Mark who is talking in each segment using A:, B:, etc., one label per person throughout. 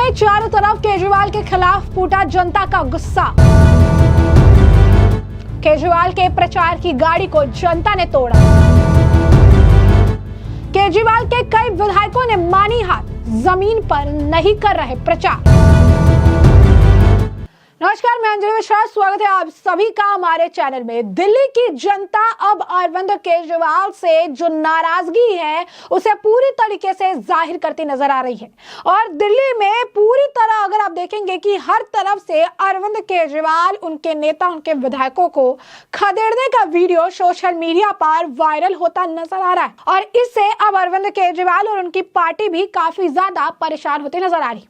A: में चारों तरफ केजरीवाल के खिलाफ फूटा जनता का गुस्सा। केजरीवाल के प्रचार की गाड़ी को जनता ने तोड़ा। केजरीवाल के कई विधायकों ने मानी हार, जमीन पर नहीं कर रहे प्रचार। नमस्कार, मैं अंजलि मिश्रा, स्वागत है आप सभी का हमारे चैनल में। दिल्ली की जनता अब अरविंद केजरीवाल से जो नाराजगी है उसे पूरी तरीके से जाहिर करती नजर आ रही है। और दिल्ली में पूरी तरह अगर आप देखेंगे कि हर तरफ से अरविंद केजरीवाल, उनके नेता, उनके विधायकों को खदेड़ने का वीडियो सोशल मीडिया पर वायरल होता नजर आ रहा है। और इससे अब अरविंद केजरीवाल और उनकी पार्टी भी काफी ज्यादा परेशान होती नजर आ रही।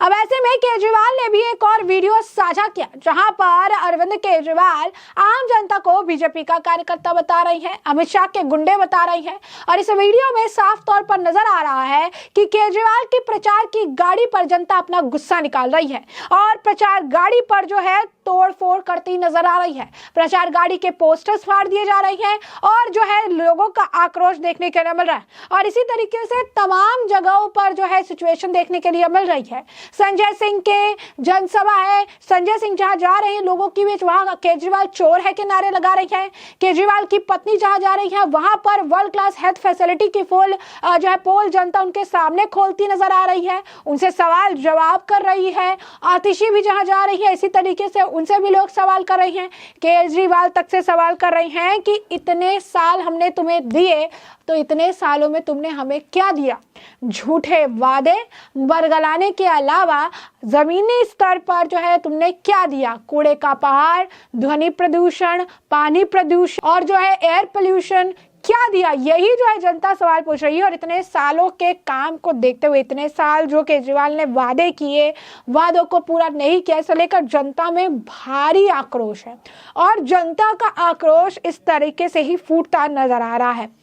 A: अब ऐसे में केजरीवाल ने भी एक और वीडियो साझा किया जहां पर अरविंद केजरीवाल आम जनता को बीजेपी का कार्यकर्ता बता रही हैं, अमित शाह के गुंडे बता रही हैं। और इस वीडियो में साफ तौर पर नजर आ रहा है कि केजरीवाल की प्रचार की गाड़ी पर जनता अपना गुस्सा निकाल रही है और प्रचार गाड़ी पर जो है तोड़फोड़ करती नजर आ रही है। प्रचार गाड़ी के पोस्टर्स फाड़ दिए जा रहे हैं और जो है लोगों का आक्रोश देखने के लिए मिल रहा है। और इसी तरीके से तमाम जगहों पर जो है सिचुएशन देखने के लिए मिल रही है। संजय सिंह के जनसभा है, संजय सिंह जहां जा रहे हैं लोगों के बीच, वहां केजरीवाल चोर है के नारे लगा रही है। केजरीवाल की पत्नी जहां जा रही है वहां पर वर्ल्ड क्लास हेल्थ फैसिलिटी की फुल जो है पोल जनता उनके सामने खोलती नजर आ रही है, उनसे सवाल जवाब कर रही है। आतिशी भी जहां जा रही है इसी तरीके से उनसे भी लोग सवाल कर रहे हैं। केजरीवाल तक से सवाल कर रहे हैं कि इतने साल हमने तुम्हें दिए तो इतने सालों में तुमने हमें क्या दिया। झूठे वादे बरगलाने के अलावा जमीनी स्तर पर जो है तुमने क्या दिया। कूड़े का पहाड़, ध्वनि प्रदूषण, पानी प्रदूषण और जो है एयर पोल्यूशन क्या दिया, यही जो है जनता सवाल पूछ रही है। और इतने सालों के काम को देखते हुए, इतने साल जो केजरीवाल ने वादे किए, वादों को पूरा नहीं किया, इसे लेकर जनता में भारी आक्रोश है। और जनता का आक्रोश इस तरीके से ही फूटता नजर आ रहा है।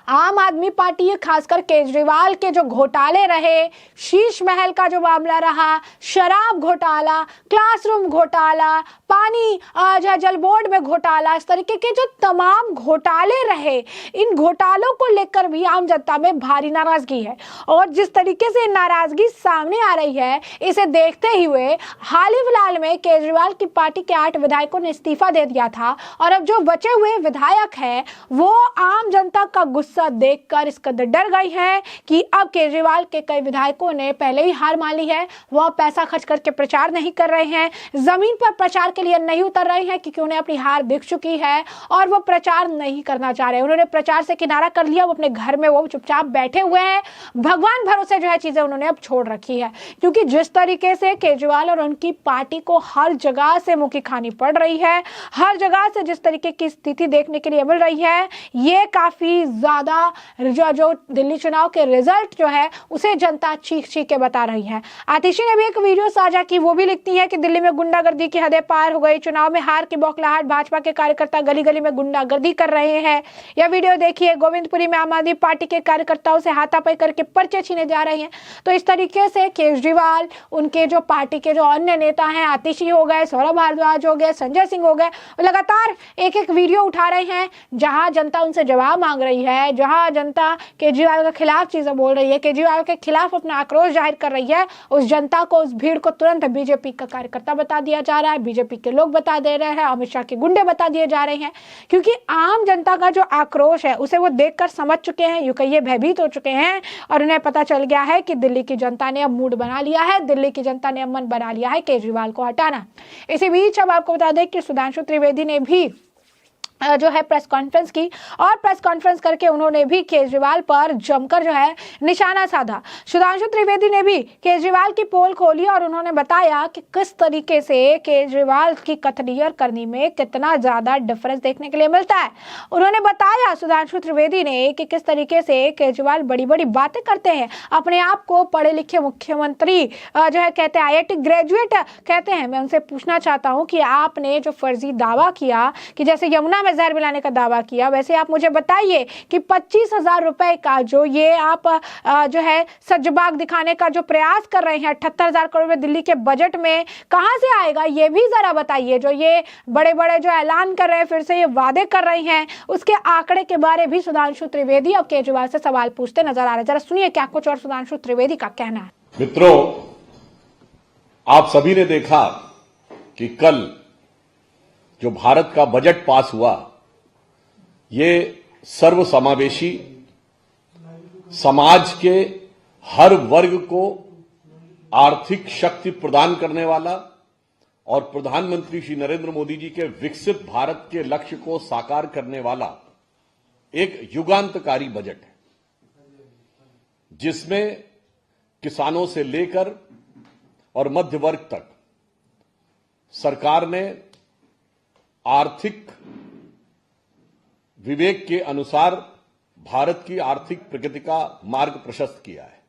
A: आम आदमी पार्टी, खासकर केजरीवाल के जो घोटाले रहे, शीश महल का जो मामला रहा, शराब घोटाला, क्लासरूम घोटाला, पानी जो है जल बोर्ड में घोटाला, इस तरीके के जो तमाम घोटाले रहे, इन घोटालों को लेकर भी आम जनता में भारी नाराजगी है। और जिस तरीके से नाराजगी सामने आ रही है, इसे देखते हुए हाल ही फिलहाल में केजरीवाल की पार्टी के 8 विधायकों ने इस्तीफा दे दिया था। और अब जो बचे हुए विधायक हैं वो आम जनता का गुस्सा देखकर इस कदर डर गई है कि अब केजरीवाल के कई विधायकों ने पहले ही हार मान ली है। वो पैसा खर्च करके प्रचार नहीं कर रहे हैं, जमीन पर प्रचार के लिए नहीं उतर रहे हैं क्योंकि उन्हें अपनी हार दिख चुकी है और वो प्रचार नहीं करना चाह रहे। उन्होंने प्रचार से किनारा कर लिया, वो अपने घर में वो चुपचाप बैठे हुए हैं। भगवान भरोसे जो है चीजें उन्होंने अब छोड़ रखी है, क्योंकि जिस तरीके से केजरीवाल और उनकी पार्टी को हर जगह से मुक्की खानी पड़ रही है, हर जगह से जिस तरीके की स्थिति देखने के लिए मिल रही है, ये काफी ज्यादा जो दिल्ली चुनाव के रिजल्ट जो है उसे जनता चीख चीख के बता रही है। आतिशी ने भी एक वीडियो साझा की, वो भी लिखती है कि दिल्ली में गुंडागर्दी की हदें पार हो गई, चुनाव में हार की बौखलाहट, भाजपा के कार्यकर्ता गली गली में गुंडागर्दी कर रहे हैं। यह वीडियो देखिए, गोविंदपुरी में आम आदमी पार्टी के कार्यकर्ताओं से हाथापाई करके पर्चे छीने जा रहे हैं। तो इस तरीके से केजरीवाल, उनके जो पार्टी के जो अन्य नेता हैं, आतिशी हो गए, सौरभ भारद्वाज हो गए, संजय सिंह हो गए, लगातार एक एक वीडियो उठा रहे हैं जहां जनता उनसे जवाब मांग रही है, जहां जनता केजरीवाल के खिलाफ चीजें बोल रही है, केजरीवाल के खिलाफ अपना आक्रोश जाहिर कर रही है। उस जनता को, उस भीड़ को तुरंत बीजेपी का कार्यकर्ता बता दिया जा रहा है, बीजेपी के लोग बता दे रहे हैं, अमित शाह के गुंडे बता दिए जा रहे हैं। क्योंकि आम जनता का जो आक्रोश है उसे वो देखकर समझ चुके हैं, यूं कहिए भयभीत हो चुके हैं। और उन्हें पता चल गया है कि दिल्ली की जनता ने अब मूड बना लिया है, दिल्ली की जनता ने अब मन बना लिया है केजरीवाल को हटाना। इसी बीच अब आपको बता दें कि सुधांशु त्रिवेदी ने भी जो है प्रेस कॉन्फ्रेंस की और प्रेस कॉन्फ्रेंस करके उन्होंने भी केजरीवाल पर जमकर जो है निशाना साधा। सुधांशु त्रिवेदी ने भी केजरीवाल की पोल खोली और उन्होंने बताया कि किस तरीके से केजरीवाल की कथनीय करनी में कितना ज्यादा डिफरेंस देखने के लिए मिलता है। उन्होंने बताया, सुधांशु त्रिवेदी ने, कि किस तरीके से केजरीवाल बड़ी बड़ी बातें करते हैं, अपने आप को पढ़े लिखे मुख्यमंत्री जो है कहते हैं, IIT ग्रेजुएट कहते हैं। मैं उनसे पूछना चाहता हूँ कि आपने जो फर्जी दावा किया कि जैसे यमुना में जहर मिलाने का दावा किया, वैसे आप मुझे बताइए कि 25,000 रुपए का जो ये आप जो है सजबाग दिखाने का जो प्रयास कर रहे हैं 78,000 करोड़ में दिल्ली के बजट में, कहां से आएगा ये भी जरा बताइए। जो ये बड़े बड़े जो ऐलान कर रहे हैं, फिर से ये वादे कर रहे हैं, उसके आंकड़े के बारे भी सुधांशु त्रिवेदी और केजरीवाल से सवाल पूछते नजर आ रहे हैं। जरा सुनिए क्या कुछ और सुधांशु त्रिवेदी का कहना है।
B: मित्रों, आप सभी ने देखा कि कल जो भारत का बजट पास हुआ, ये सर्वसमावेशी, समाज के हर वर्ग को आर्थिक शक्ति प्रदान करने वाला और प्रधानमंत्री श्री नरेंद्र मोदी जी के विकसित भारत के लक्ष्य को साकार करने वाला एक युगांतकारी बजट है, जिसमें किसानों से लेकर और मध्य वर्ग तक सरकार ने आर्थिक विवेक के अनुसार भारत की आर्थिक प्रगति का मार्ग प्रशस्त किया है।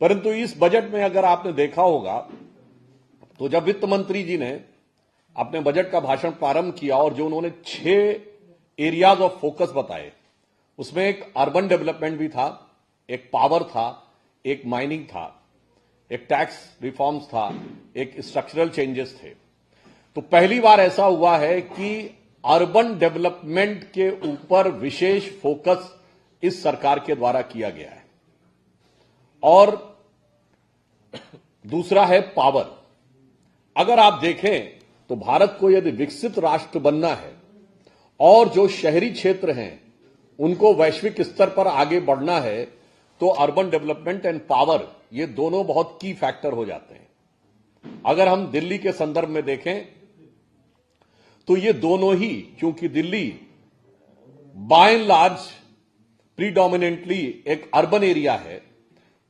B: परंतु इस बजट में अगर आपने देखा होगा तो जब वित्त मंत्री जी ने अपने बजट का भाषण प्रारंभ किया और जो उन्होंने 6 एरियाज ऑफ फोकस बताए, उसमें एक अर्बन डेवलपमेंट भी था, एक पावर था, एक माइनिंग था, एक टैक्स रिफॉर्म्स था, एक स्ट्रक्चरल चेंजेस थे। तो पहली बार ऐसा हुआ है कि अर्बन डेवलपमेंट के ऊपर विशेष फोकस इस सरकार के द्वारा किया गया है। और दूसरा है पावर। अगर आप देखें तो भारत को यदि विकसित राष्ट्र बनना है और जो शहरी क्षेत्र हैं उनको वैश्विक स्तर पर आगे बढ़ना है, तो अर्बन डेवलपमेंट एंड पावर, ये दोनों बहुत की फैक्टर हो जाते हैं। अगर हम दिल्ली के संदर्भ में देखें तो ये दोनों ही, क्योंकि Delhi by and large predominantly एक अर्बन एरिया है,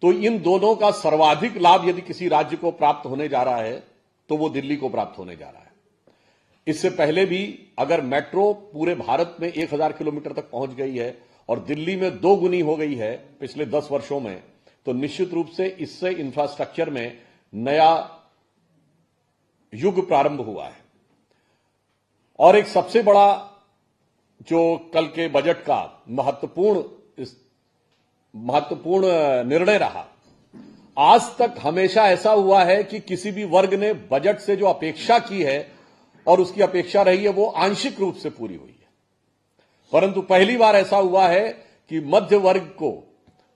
B: तो इन दोनों का सर्वाधिक लाभ यदि किसी राज्य को प्राप्त होने जा रहा है तो वो दिल्ली को प्राप्त होने जा रहा है। इससे पहले भी अगर मेट्रो पूरे भारत में 1000 किलोमीटर तक पहुंच गई है और दिल्ली में 2 गुनी हो गई है पिछले 10 वर्षों में, तो निश्चित रूप से इससे इंफ्रास्ट्रक्चर में नया युग प्रारंभ हुआ है। और एक सबसे बड़ा जो कल के बजट का महत्वपूर्ण निर्णय रहा, आज तक हमेशा ऐसा हुआ है कि किसी भी वर्ग ने बजट से जो अपेक्षा की है और उसकी अपेक्षा रही है वो आंशिक रूप से पूरी हुई है। परंतु पहली बार ऐसा हुआ है कि मध्य वर्ग को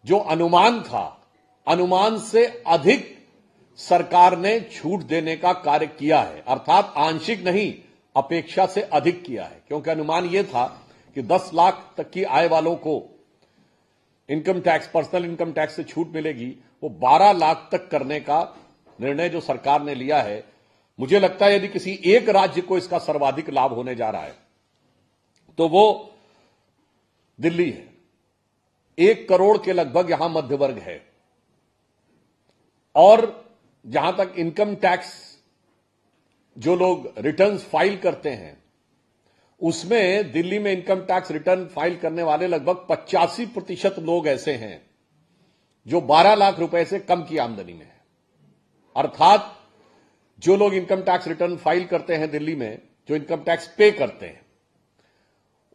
B: जो अनुमान था, अनुमान से अधिक सरकार ने छूट देने का कार्य किया है, अर्थात आंशिक नहीं, अपेक्षा से अधिक किया है। क्योंकि अनुमान यह था कि 10 लाख तक की आय वालों को income tax, personal income tax से छूट मिलेगी, वो 12 लाख तक करने का निर्णय जो सरकार ने लिया है, मुझे लगता है यदि किसी एक राज्य को इसका सर्वाधिक लाभ होने जा रहा है तो वो दिल्ली है। 1 करोड़ के लगभग यहां मध्य वर्ग है। और जहां तक इनकम टैक्स जो लोग रिटर्न्स फाइल करते हैं, उसमें दिल्ली में इनकम टैक्स रिटर्न फाइल करने वाले लगभग 85% लोग ऐसे हैं जो 12 लाख रुपए से कम की आमदनी में है। अर्थात जो लोग इनकम टैक्स रिटर्न फाइल करते हैं दिल्ली में, जो इनकम टैक्स पे करते हैं,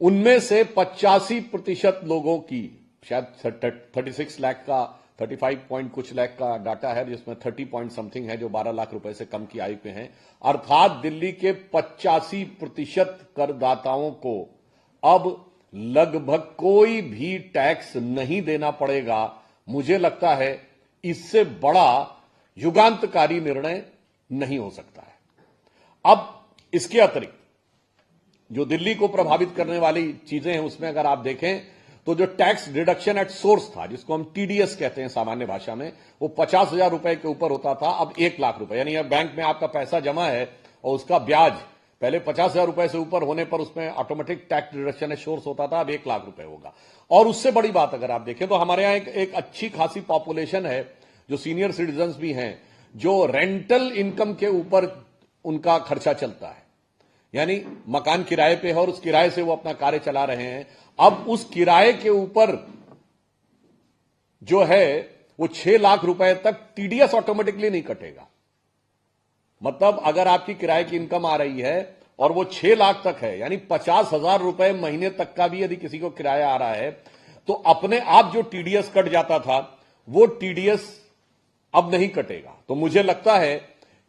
B: उनमें से 85% लोगों की, शायद 36 लाख का, 35 पॉइंट कुछ लाख का डाटा है, जिसमें 30 पॉइंट समथिंग है जो 12 लाख रुपए से कम की आयु पे हैं। अर्थात दिल्ली के 85% करदाताओं को अब लगभग कोई भी टैक्स नहीं देना पड़ेगा। मुझे लगता है इससे बड़ा युगांतकारी निर्णय नहीं हो सकता है। अब इसके अतिरिक्त जो दिल्ली को प्रभावित करने वाली चीजें हैं, उसमें अगर आप देखें तो जो टैक्स डिडक्शन एट सोर्स था, जिसको हम टीडीएस कहते हैं सामान्य भाषा में, वो 50,000 रुपए के ऊपर होता था, अब 1 लाख रुपए। यानी अब बैंक में आपका पैसा जमा है और उसका ब्याज पहले 50,000 रुपए से ऊपर होने पर उसमें automatic tax deduction at source होता था, अब 1 लाख रुपए होगा। और उससे बड़ी बात अगर आप देखें तो हमारे यहां एक अच्छी खासी पॉपुलेशन है जो सीनियर सिटीजन भी हैं, जो रेंटल इनकम के ऊपर उनका खर्चा चलता है, यानी मकान किराए पे है और उस किराए से वो अपना कार्य चला रहे हैं। अब उस किराए के ऊपर जो है वो 6 लाख रुपए तक टीडीएस ऑटोमेटिकली नहीं कटेगा। मतलब अगर आपकी किराए की इनकम आ रही है और वो 6 लाख तक है, यानी 50,000 रुपए महीने तक का भी यदि किसी को किराया आ रहा है, तो अपने आप जो टीडीएस कट जाता था वो टीडीएस अब नहीं कटेगा। तो मुझे लगता है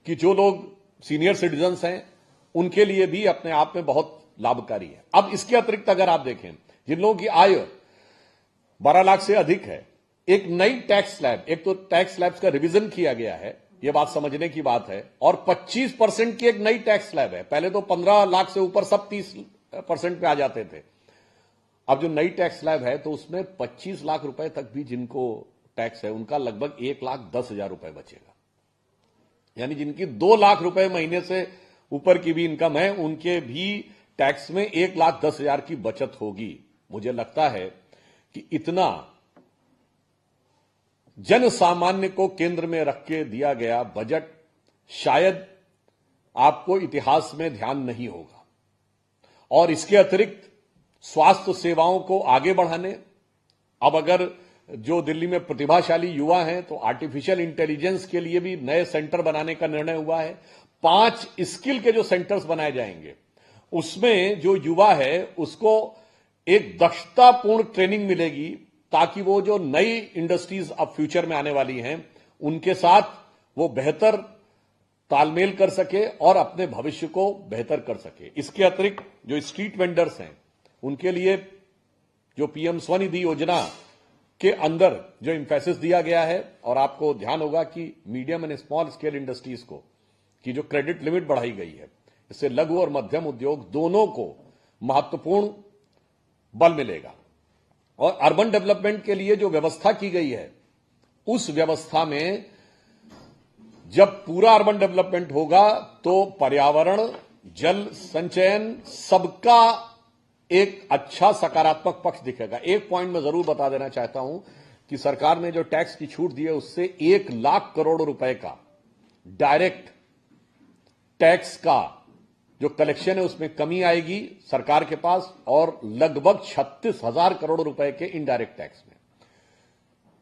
B: कि जो लोग सीनियर सिटीजन्स हैं उनके लिए भी अपने आप में बहुत लाभकारी है। अब इसके अतिरिक्त अगर आप देखें, जिन लोगों की आय 12 लाख से अधिक है, एक नई टैक्स स्लैब, एक तो टैक्स स्लैब्स का रिवीजन किया गया है यह बात समझने की बात है। और 25% की एक नई टैक्स स्लैब है। पहले तो 15 लाख से ऊपर सब 30% पे आ जाते थे। अब जो नई टैक्स स्लैब है तो उसमें 25 लाख रुपए तक भी जिनको टैक्स है उनका लगभग 1,10,000 रुपए बचेगा। यानी जिनकी 2 लाख रुपए महीने से ऊपर की भी इनकम है उनके भी टैक्स में 1,10,000 की बचत होगी। मुझे लगता है कि इतना जन सामान्य को केंद्र में रख के दिया गया बजट शायद आपको इतिहास में ध्यान नहीं होगा। और इसके अतिरिक्त स्वास्थ्य सेवाओं को आगे बढ़ाने, अब अगर जो दिल्ली में प्रतिभाशाली युवा हैं तो आर्टिफिशियल इंटेलिजेंस के लिए भी नए सेंटर बनाने का निर्णय हुआ है। 5 स्किल के जो सेंटर्स बनाए जाएंगे उसमें जो युवा है उसको एक दक्षतापूर्ण ट्रेनिंग मिलेगी ताकि वो जो नई इंडस्ट्रीज अब फ्यूचर में आने वाली हैं उनके साथ वो बेहतर तालमेल कर सके और अपने भविष्य को बेहतर कर सके। इसके अतिरिक्त जो स्ट्रीट वेंडर्स हैं उनके लिए जो पीएम स्वनिधि योजना के अंदर जो एम्फेसिस दिया गया है, और आपको ध्यान होगा कि medium and small scale industries को की जो क्रेडिट लिमिट बढ़ाई गई है, इससे लघु और मध्यम उद्योग दोनों को महत्वपूर्ण बल मिलेगा। और अर्बन डेवलपमेंट के लिए जो व्यवस्था की गई है उस व्यवस्था में जब पूरा अर्बन डेवलपमेंट होगा तो पर्यावरण, जल संचयन सबका एक अच्छा सकारात्मक पक्ष दिखेगा। एक पॉइंट मैं जरूर बता देना चाहता हूं कि सरकार ने जो टैक्स की छूट दी है उससे 1 लाख करोड़ रुपए का डायरेक्ट टैक्स का जो कलेक्शन है उसमें कमी आएगी सरकार के पास, और लगभग 36,000 करोड़ रुपए के इनडायरेक्ट टैक्स में।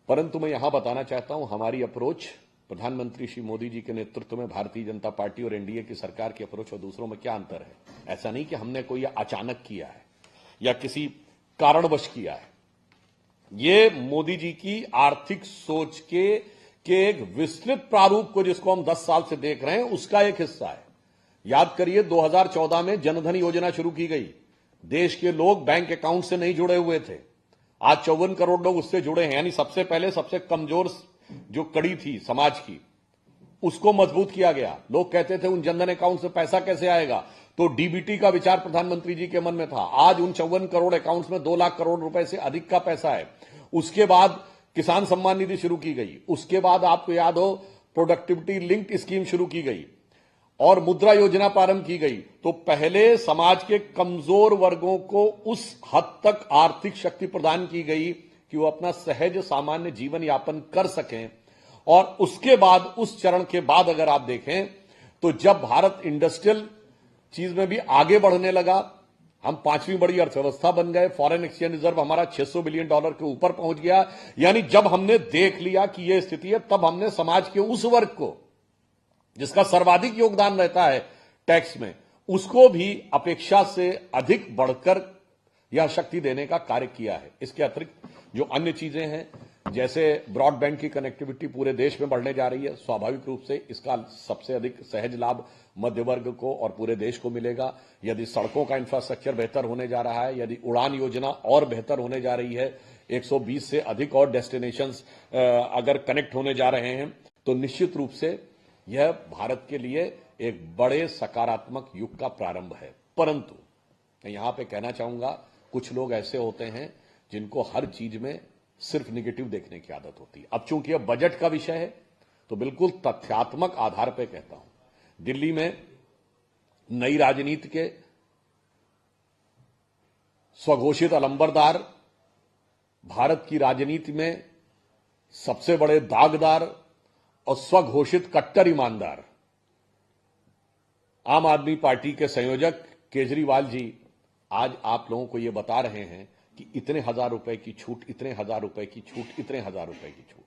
B: परंतु मैं यहां बताना चाहता हूं हमारी अप्रोच, प्रधानमंत्री श्री मोदी जी के नेतृत्व में भारतीय जनता पार्टी और एनडीए की सरकार की अप्रोच और दूसरों में क्या अंतर है। ऐसा नहीं कि हमने कोई अचानक किया है या किसी कारणवश किया है। ये मोदी जी की आर्थिक सोच के एक विस्तृत प्रारूप को जिसको हम 10 साल से देख रहे हैं उसका एक हिस्सा है। याद करिए 2014 में जनधन योजना शुरू की गई। देश के लोग बैंक अकाउंट से नहीं जुड़े हुए थे, आज 54 करोड़ लोग उससे जुड़े हैं। यानी सबसे पहले सबसे कमजोर जो कड़ी थी समाज की उसको मजबूत किया गया। लोग कहते थे उन जनधन अकाउंट से पैसा कैसे आएगा, तो डीबीटी का विचार प्रधानमंत्री जी के मन में था। आज उन 54 करोड़ अकाउंट्स में 2 लाख करोड़ रुपए से अधिक का पैसा है। उसके बाद किसान सम्मान निधि शुरू की गई, उसके बाद आपको याद हो प्रोडक्टिविटी लिंक्ड स्कीम शुरू की गई और मुद्रा योजना प्रारंभ की गई। तो पहले समाज के कमजोर वर्गों को उस हद तक आर्थिक शक्ति प्रदान की गई कि वो अपना सहज सामान्य जीवन यापन कर सकें। और उसके बाद उस चरण के बाद अगर आप देखें तो जब भारत इंडस्ट्रियल चीज में भी आगे बढ़ने लगा, हम 5वीं बड़ी अर्थव्यवस्था बन गए, फॉरेन एक्सचेंज रिजर्व हमारा $600 बिलियन के ऊपर पहुंच गया। यानी जब हमने देख लिया कि यह स्थिति है तब हमने समाज के उस वर्ग को जिसका सर्वाधिक योगदान रहता है टैक्स में, उसको भी अपेक्षा से अधिक बढ़कर यह शक्ति देने का कार्य किया है। इसके अतिरिक्त जो अन्य चीजें हैं जैसे ब्रॉडबैंड की कनेक्टिविटी पूरे देश में बढ़ने जा रही है, स्वाभाविक रूप से इसका सबसे अधिक सहज लाभ मध्य वर्ग को और पूरे देश को मिलेगा। यदि सड़कों का इंफ्रास्ट्रक्चर बेहतर होने जा रहा है, यदि उड़ान योजना और बेहतर होने जा रही है, 120 से अधिक और डेस्टिनेशंस अगर कनेक्ट होने जा रहे हैं, तो निश्चित रूप से यह भारत के लिए एक बड़े सकारात्मक युग का प्रारंभ है। परंतु मैं यहां पे कहना चाहूंगा, कुछ लोग ऐसे होते हैं जिनको हर चीज में सिर्फ निगेटिव देखने की आदत होती है। अब चूंकि यह बजट का विषय है तो बिल्कुल तथ्यात्मक आधार पर कहता हूं, दिल्ली में नई राजनीति के स्वघोषित अलंबरदार, भारत की राजनीति में सबसे बड़े दागदार और स्वघोषित कट्टर ईमानदार आम आदमी पार्टी के संयोजक केजरीवाल जी आज आप लोगों को यह बता रहे हैं कि इतने हजार रुपए की छूट, इतने हजार रुपए की छूट, इतने हजार रुपए की छूट।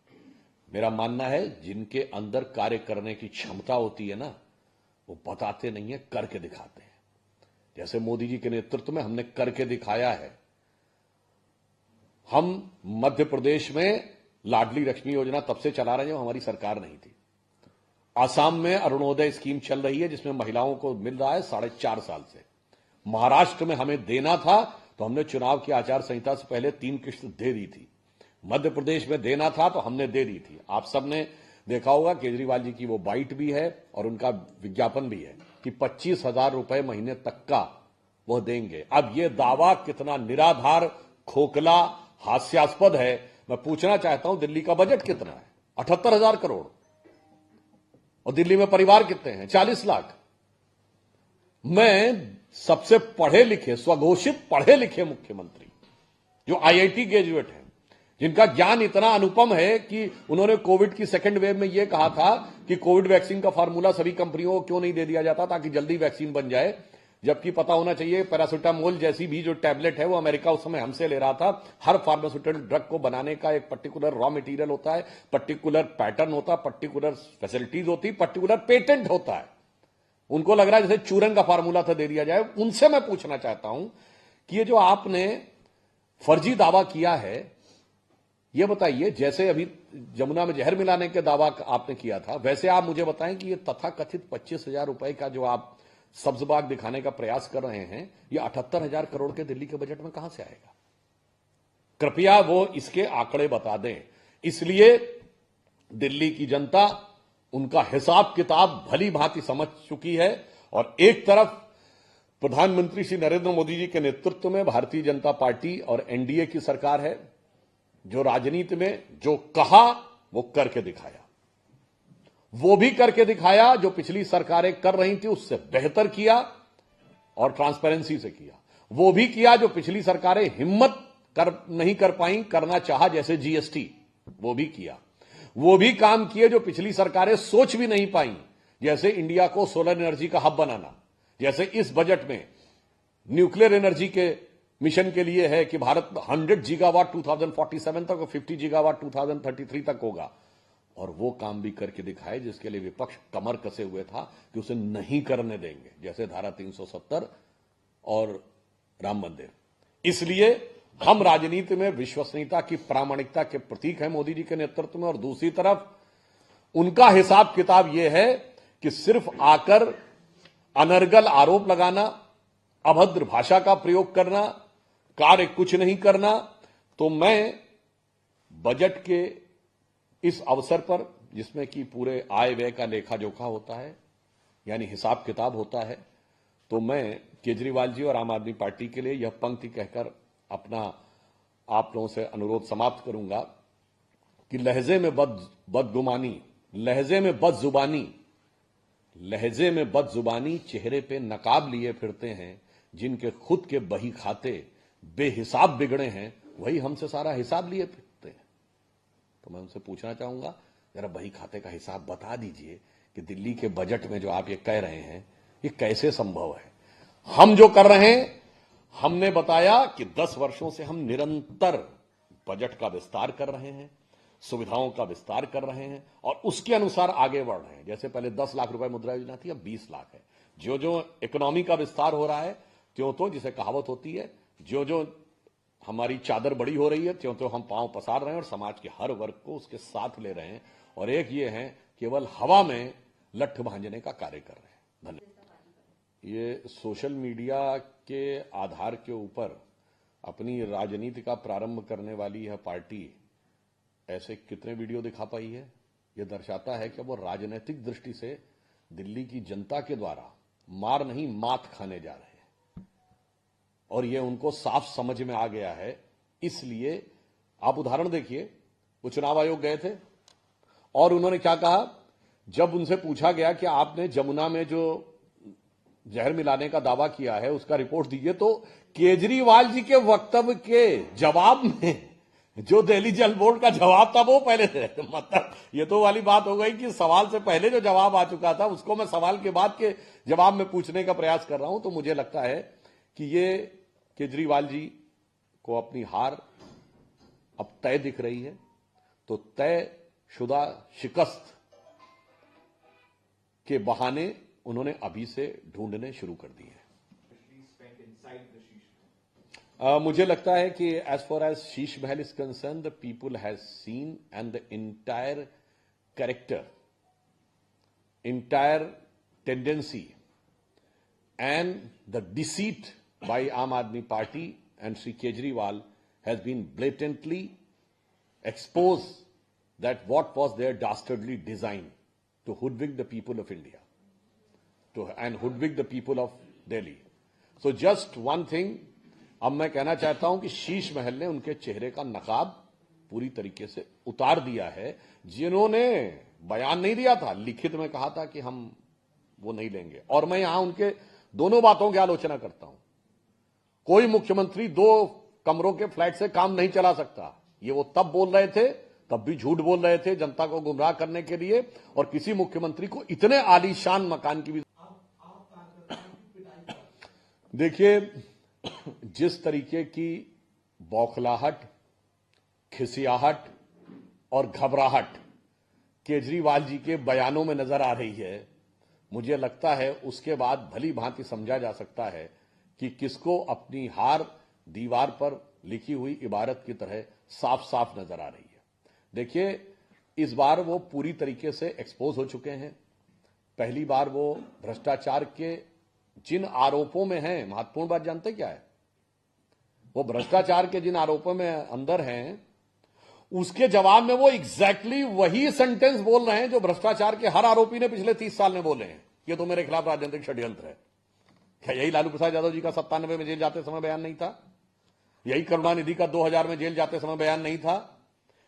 B: मेरा मानना है जिनके अंदर कार्य करने की क्षमता होती है ना, वो बताते नहीं है, करके दिखाते हैं। जैसे मोदी जी के नेतृत्व में हमने करके दिखाया है। हम मध्य प्रदेश में लाडली लक्ष्मी योजना तब से चला रहे हैं जब हमारी सरकार नहीं थी। आसाम में अरुणोदय स्कीम चल रही है जिसमें महिलाओं को मिल रहा है 4.5 साल से। महाराष्ट्र में हमें देना था तो हमने चुनाव की आचार संहिता से पहले 3 किस्त दे दी थी। मध्य प्रदेश में देना था तो हमने दे दी थी। आप सबने देखा होगा केजरीवाल जी की वो बाइट भी है और उनका विज्ञापन भी है कि 25,000 रुपए महीने तक का वो देंगे। अब ये दावा कितना निराधार, खोखला, हास्यास्पद है। मैं पूछना चाहता हूं दिल्ली का बजट कितना है? 78,000 करोड़। और दिल्ली में परिवार कितने हैं? 40 लाख। मैं सबसे पढ़े लिखे, स्वघोषित पढ़े लिखे मुख्यमंत्री जो आईआईटी ग्रेजुएट हैं, जिनका ज्ञान इतना अनुपम है कि उन्होंने कोविड की सेकेंड वेव में यह कहा था कि कोविड वैक्सीन का फार्मूला सभी कंपनियों को क्यों नहीं दे दिया जाता ताकि जल्दी वैक्सीन बन जाए, जबकि पता होना चाहिए पैरासिटामोल जैसी भी जो टैबलेट है वो अमेरिका उस समय हमसे ले रहा था। हर फार्मास्यूटिकल ड्रग को बनाने का एक पर्टिकुलर रॉ मटेरियल होता है, पर्टिकुलर पैटर्न होता है, पर्टिकुलर फैसिलिटीज होती है, पर्टिकुलर पेटेंट होता है। उनको लग रहा है जैसे चूरन का फार्मूला था दे दिया जाए। उनसे मैं पूछना चाहता हूं कि ये जो आपने फर्जी दावा किया है, ये बताइए, जैसे अभी जमुना में जहर मिलाने के दावा आपने किया था, वैसे आप मुझे बताएं कि ये तथाकथित 25,000 रुपए का जो आप सब्जबाग दिखाने का प्रयास कर रहे हैं, ये 78,000 करोड़ के दिल्ली के बजट में कहां से आएगा? कृपया वो इसके आंकड़े बता दें। इसलिए दिल्ली की जनता उनका हिसाब किताब भली भांति समझ चुकी है और एक तरफ प्रधानमंत्री श्री नरेंद्र मोदी जी के नेतृत्व में भारतीय जनता पार्टी और एनडीए की सरकार है, जो राजनीति में जो कहा वो करके दिखाया। वो भी करके दिखाया जो पिछली सरकारें कर रही थी उससे बेहतर किया और ट्रांसपेरेंसी से किया। वो भी किया जो पिछली सरकारें हिम्मत नहीं कर पाई, करना चाहा, जैसे जीएसटी, वो भी किया। वो भी काम किए जो पिछली सरकारें सोच भी नहीं पाई, जैसे इंडिया को सोलर एनर्जी का हब बनाना, जैसे इस बजट में न्यूक्लियर एनर्जी के मिशन के लिए है कि भारत 100 गीगावाट 2047 तक और 50 गीगावाट 2033 तक होगा। और वो काम भी करके दिखाए जिसके लिए विपक्ष कमर कसे हुए था कि उसे नहीं करने देंगे, जैसे धारा 370 और राम मंदिर। इसलिए हम राजनीति में विश्वसनीयता की, प्रामाणिकता के प्रतीक हैं मोदी जी के नेतृत्व में, और दूसरी तरफ उनका हिसाब किताब यह है कि सिर्फ आकर अनर्गल आरोप लगाना, अभद्र भाषा का प्रयोग करना, कार्य कुछ नहीं करना। तो मैं बजट के इस अवसर पर, जिसमें कि पूरे आय व्यय का लेखा जोखा होता है, यानी हिसाब किताब होता है, तो मैं केजरीवाल जी और आम आदमी पार्टी के लिए यह पंक्ति कहकर अपना आप लोगों से अनुरोध समाप्त करूंगा कि लहजे में बदगुमानी, लहजे में बदजुबानी, लहजे में बदजुबानी, चेहरे पे नकाब लिए फिरते हैं, जिनके खुद के बही खाते बेहिसाब बिगड़े हैं, वही हमसे सारा हिसाब लिए फिरते हैं। तो मैं उनसे पूछना चाहूंगा, जरा बही खाते का हिसाब बता दीजिए कि दिल्ली के बजट में जो आप ये कह रहे हैं, ये कैसे संभव है? हम जो कर रहे हैं, हमने बताया कि 10 वर्षों से हम निरंतर बजट का विस्तार कर रहे हैं, सुविधाओं का विस्तार कर रहे हैं और उसके अनुसार आगे बढ़ रहे हैं। जैसे पहले 10 लाख रुपए मुद्रा योजना थी, अब 20 लाख है। जो जो इकोनॉमी का विस्तार हो रहा है, त्यों तो, जिसे कहावत होती है, जो जो हमारी चादर बड़ी हो रही है, त्यों तो हम पांव पसार रहे हैं और समाज के हर वर्ग को उसके साथ ले रहे हैं। और एक ये है, केवल हवा में लट्ठ भांजने का कार्य कर रहे हैं। धन्यवाद। ये सोशल मीडिया के आधार के ऊपर अपनी राजनीति का प्रारंभ करने वाली यह पार्टी ऐसे कितने वीडियो दिखा पाई है? यह दर्शाता है कि वो राजनीतिक दृष्टि से दिल्ली की जनता के द्वारा मार नहीं, मात खाने जा रहे हैं और यह उनको साफ समझ में आ गया है। इसलिए आप उदाहरण देखिए, वो चुनाव आयोग गए थे और उन्होंने क्या कहा, जब उनसे पूछा गया कि आपने जमुना में जो जहर मिलाने का दावा किया है उसका रिपोर्ट दीजिए, तो केजरीवाल जी के वक्तव्य के जवाब में जो दिल्ली जल बोर्ड का जवाब था वो पहले थे। मतलब ये तो वाली बात हो गई कि सवाल से पहले जो जवाब आ चुका था उसको मैं सवाल के बाद के जवाब में पूछने का प्रयास कर रहा हूं। तो मुझे लगता है कि ये केजरीवाल जी को अपनी हार अब तय दिख रही है। तो तय शुदा शिकस्त के बहाने उन्होंने अभी से ढूंढने शुरू कर दिए हैं। मुझे लगता है कि as far as Sheesh Mahal is concerned, the people has seen and the entire character, entire tendency and the deceit by Aam Aadmi Party and Shri Kejriwal has been blatantly exposed that what was their dastardly design to hoodwink the people of India and hoodwink the people of Delhi. So just one thing, अब मैं कहना चाहता हूं कि शीश महल ने उनके चेहरे का नकाब पूरी तरीके से उतार दिया है। जिन्होंने बयान नहीं दिया था, लिखित में कहा था कि हम वो नहीं लेंगे, और मैं यहां उनके दोनों बातों की आलोचना करता हूं। कोई मुख्यमंत्री 2 कमरों के फ्लैट से काम नहीं चला सकता, ये वो तब बोल रहे थे, तब भी झूठ बोल रहे थे जनता को गुमराह करने के लिए, और किसी मुख्यमंत्री को इतने आलीशान मकान की भी देखिए, जिस तरीके की बौखलाहट, खिसियाहट और घबराहट केजरीवाल जी के बयानों में नजर आ रही है, मुझे लगता है उसके बाद भली भांति समझा जा सकता है कि किसको अपनी हार दीवार पर लिखी हुई इबारत की तरह साफ साफ नजर आ रही है। देखिए, इस बार वो पूरी तरीके से एक्सपोज हो चुके हैं। पहली बार वो भ्रष्टाचार के जिन आरोपों में हैं, महत्वपूर्ण बात जानते क्या है, वो भ्रष्टाचार के जिन आरोपों में अंदर हैं, उसके जवाब में वो एग्जैक्टली वही सेंटेंस बोल रहे हैं जो भ्रष्टाचार के हर आरोपी ने पिछले 30 साल में बोले हैं, ये तो मेरे खिलाफ राजनीतिक षड्यंत्र है। क्या यही लालू प्रसाद यादव जी का 97 में जेल जाते समय बयान नहीं था? यही करुणानिधि का 2000 में जेल जाते समय बयान नहीं था?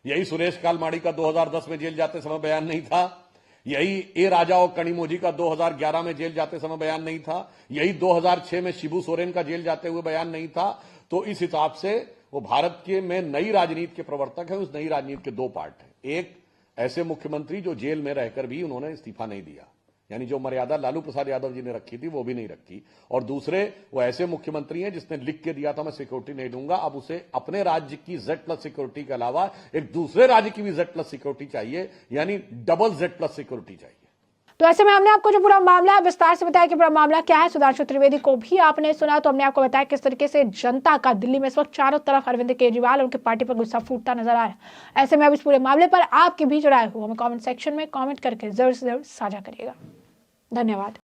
B: यही सुरेश कालमाड़ी का 2010 में जेल जाते समय बयान नहीं था? यही ए राजा और कणिमोझी का 2011 में जेल जाते समय बयान नहीं था? यही 2006 में शिबू सोरेन का जेल जाते हुए बयान नहीं था? तो इस हिसाब से वो भारत के में नई राजनीति के प्रवर्तक हैं। उस नई राजनीति के 2 पार्ट हैं। एक, ऐसे मुख्यमंत्री जो जेल में रहकर भी उन्होंने इस्तीफा नहीं दिया, यानी जो मर्यादा लालू प्रसाद यादव जी ने रखी थी वो भी नहीं रखी, और दूसरे वो ऐसे मुख्यमंत्री हैं जिसने लिख के दिया था मैं सिक्योरिटी नहीं दूंगा, अब उसे अपने राज्य की Z+ सिक्योरिटी के अलावा एक दूसरे राज्य की भी Z+ सिक्योरिटी चाहिए, यानी डबल Z+ सिक्योरिटी चाहिए।
A: तो ऐसे में हमने आपको जो पूरा मामला है विस्तार से बताया कि पूरा मामला क्या है। सुधांशु त्रिवेदी को भी आपने सुना, तो हमने आपको बताया किस तरीके से जनता का दिल्ली में इस वक्त चारों तरफ अरविंद केजरीवाल और उनकी पार्टी पर गुस्सा फूटता नजर आ रहा है। ऐसे में अब इस पूरे मामले पर आपकी भी जो राय हो हमें कमेंट सेक्शन में कमेंट करके जरूर से जरूर साझा करिएगा। धन्यवाद।